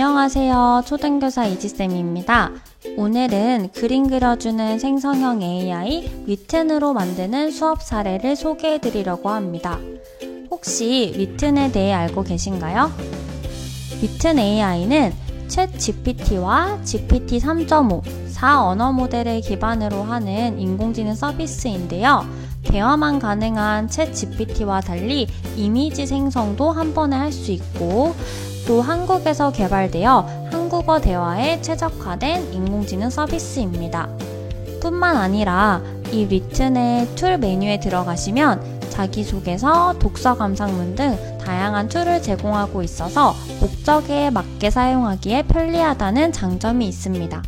안녕하세요. 초등교사 이지쌤입니다. 오늘은 그림 그려주는 생성형 AI 위튼으로 만드는 수업 사례를 소개해 드리려고 합니다. 혹시 위튼에 대해 알고 계신가요? 위튼 AI는 챗 GPT와 GPT 3.5, 4언어 모델을 기반으로 하는 인공지능 서비스인데요. 대화만 가능한 챗 GPT와 달리 이미지 생성도 한 번에 할 수 있고, 또 한국에서 개발되어 한국어 대화에 최적화된 인공지능 서비스입니다. 뿐만 아니라 이 위튼의 툴 메뉴에 들어가시면 자기소개서, 독서 감상문 등 다양한 툴을 제공하고 있어서 목적에 맞게 사용하기에 편리하다는 장점이 있습니다.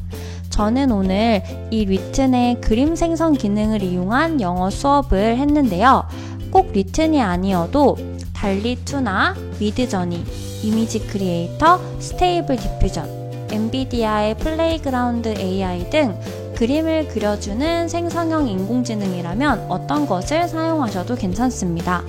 저는 오늘 이 위튼의 그림 생성 기능을 이용한 영어 수업을 했는데요. 꼭 위튼이 아니어도 달리2나 미드저니, 이미지 크리에이터, 스테이블 디퓨전, 엔비디아의 플레이그라운드 AI 등 그림을 그려주는 생성형 인공지능이라면 어떤 것을 사용하셔도 괜찮습니다.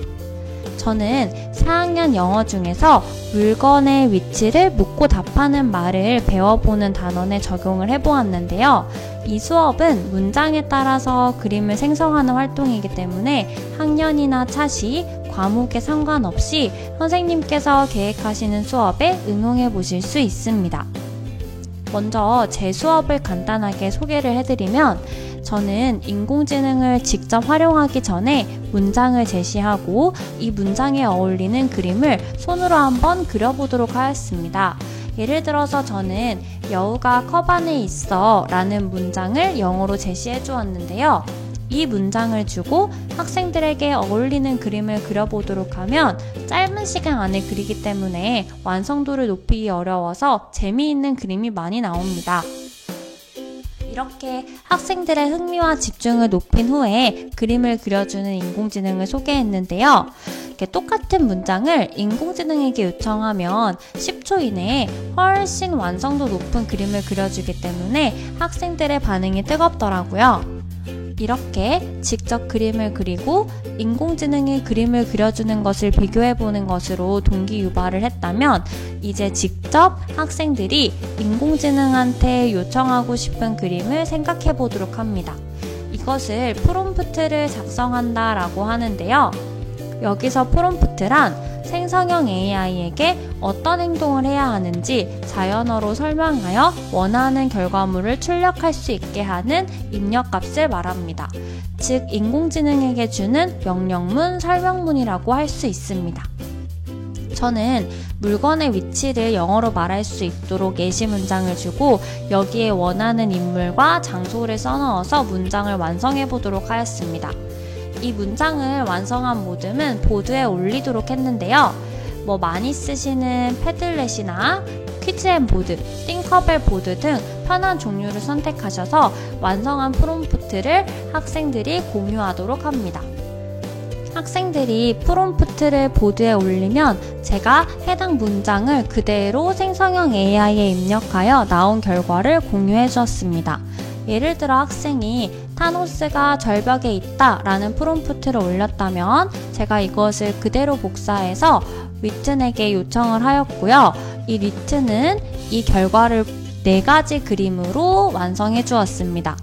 저는 4학년 영어 중에서 물건의 위치를 묻고 답하는 말을 배워보는 단원에 적용을 해보았는데요. 이 수업은 문장에 따라서 그림을 생성하는 활동이기 때문에 학년이나 차시, 과목에 상관없이 선생님께서 계획하시는 수업에 응용해 보실 수 있습니다. 먼저 제 수업을 간단하게 소개를 해드리면, 저는 인공지능을 직접 활용하기 전에 문장을 제시하고 이 문장에 어울리는 그림을 손으로 한번 그려보도록 하였습니다. 예를 들어서 저는 여우가 컵 안에 있어 라는 문장을 영어로 제시해 주었는데요. 이 문장을 주고 학생들에게 어울리는 그림을 그려보도록 하면 짧은 시간 안에 그리기 때문에 완성도를 높이기 어려워서 재미있는 그림이 많이 나옵니다. 이렇게 학생들의 흥미와 집중을 높인 후에 그림을 그려주는 인공지능을 소개했는데요. 이렇게 똑같은 문장을 인공지능에게 요청하면 10초 이내에 훨씬 완성도 높은 그림을 그려주기 때문에 학생들의 반응이 뜨겁더라고요. 이렇게 직접 그림을 그리고 인공지능이 그림을 그려주는 것을 비교해보는 것으로 동기 유발을 했다면, 이제 직접 학생들이 인공지능한테 요청하고 싶은 그림을 생각해보도록 합니다. 이것을 프롬프트를 작성한다 라고 하는데요. 여기서 프롬프트란 생성형 AI에게 어떤 행동을 해야 하는지 자연어로 설명하여 원하는 결과물을 출력할 수 있게 하는 입력값을 말합니다. 즉, 인공지능에게 주는 명령문, 설명문이라고 할 수 있습니다. 저는 물건의 위치를 영어로 말할 수 있도록 예시 문장을 주고 여기에 원하는 인물과 장소를 써넣어서 문장을 완성해 보도록 하였습니다. 이 문장을 완성한 모듬은 보드에 올리도록 했는데요. 많이 쓰시는 패들렛이나 퀴즈앤보드, 띵커벨 보드 등 편한 종류를 선택하셔서 완성한 프롬프트를 학생들이 공유하도록 합니다. 학생들이 프롬프트를 보드에 올리면 제가 해당 문장을 그대로 생성형 AI에 입력하여 나온 결과를 공유해 주었습니다. 예를 들어 학생이 타노스가 절벽에 있다 라는 프롬프트를 올렸다면 제가 이것을 그대로 복사해서 위튼에게 요청을 하였고요. 이 위튼은 이 결과를 4가지 그림으로 완성해 주었습니다.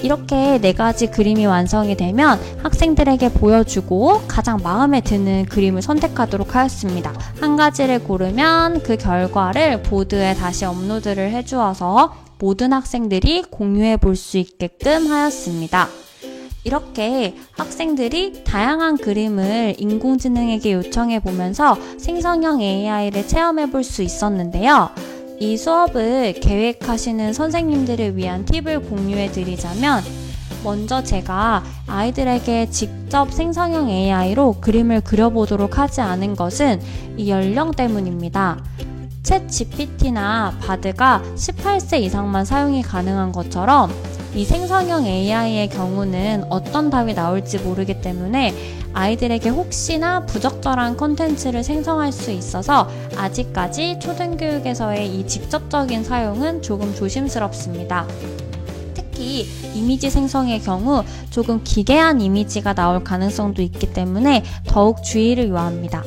이렇게 4가지 그림이 완성이 되면 학생들에게 보여주고 가장 마음에 드는 그림을 선택하도록 하였습니다. 한 가지를 고르면 그 결과를 보드에 다시 업로드를 해주어서 모든 학생들이 공유해 볼 수 있게끔 하였습니다. 이렇게 학생들이 다양한 그림을 인공지능에게 요청해 보면서 생성형 AI를 체험해 볼 수 있었는데요. 이 수업을 계획하시는 선생님들을 위한 팁을 공유해 드리자면, 먼저 제가 아이들에게 직접 생성형 AI로 그림을 그려보도록 하지 않은 것은 이 연령 때문입니다. 챗 GPT나 바드가 18세 이상만 사용이 가능한 것처럼 이 생성형 AI의 경우는 어떤 답이 나올지 모르기 때문에 아이들에게 혹시나 부적절한 콘텐츠를 생성할 수 있어서 아직까지 초등교육에서의 이 직접적인 사용은 조금 조심스럽습니다. 특히 이미지 생성의 경우 조금 기괴한 이미지가 나올 가능성도 있기 때문에 더욱 주의를 요합니다.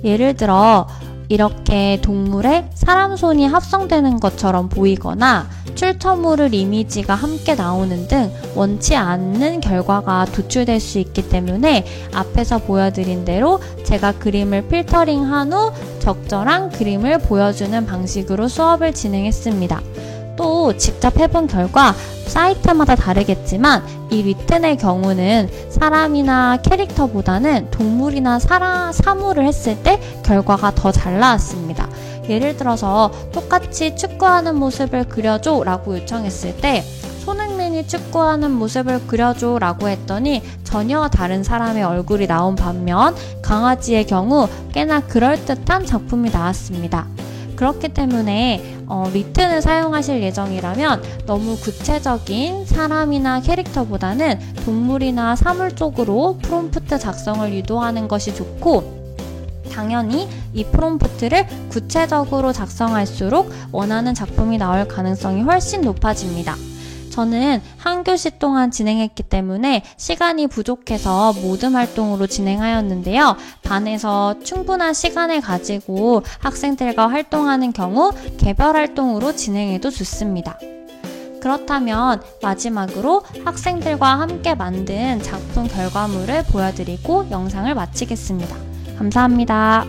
예를 들어 이렇게 동물에 사람 손이 합성되는 것처럼 보이거나 출처물을 이미지가 함께 나오는 등 원치 않는 결과가 도출될 수 있기 때문에 앞에서 보여드린 대로 제가 그림을 필터링한 후 적절한 그림을 보여주는 방식으로 수업을 진행했습니다. 또 직접 해본 결과 사이트마다 다르겠지만 이 리튼의 경우는 사람이나 캐릭터보다는 동물이나 사물을 했을 때 결과가 더 잘 나왔습니다. 예를 들어서 똑같이 축구하는 모습을 그려줘 라고 요청했을 때 손흥민이 축구하는 모습을 그려줘 라고 했더니 전혀 다른 사람의 얼굴이 나온 반면 강아지의 경우 꽤나 그럴듯한 작품이 나왔습니다. 그렇기 때문에 리튼을 사용하실 예정이라면 너무 구체적인 사람이나 캐릭터보다는 동물이나 사물 쪽으로 프롬프트 작성을 유도하는 것이 좋고, 당연히 이 프롬프트를 구체적으로 작성할수록 원하는 작품이 나올 가능성이 훨씬 높아집니다. 저는 한 교시 동안 진행했기 때문에 시간이 부족해서 모듬 활동으로 진행하였는데요. 반에서 충분한 시간을 가지고 학생들과 활동하는 경우 개별 활동으로 진행해도 좋습니다. 그렇다면 마지막으로 학생들과 함께 만든 작품 결과물을 보여드리고 영상을 마치겠습니다. 감사합니다.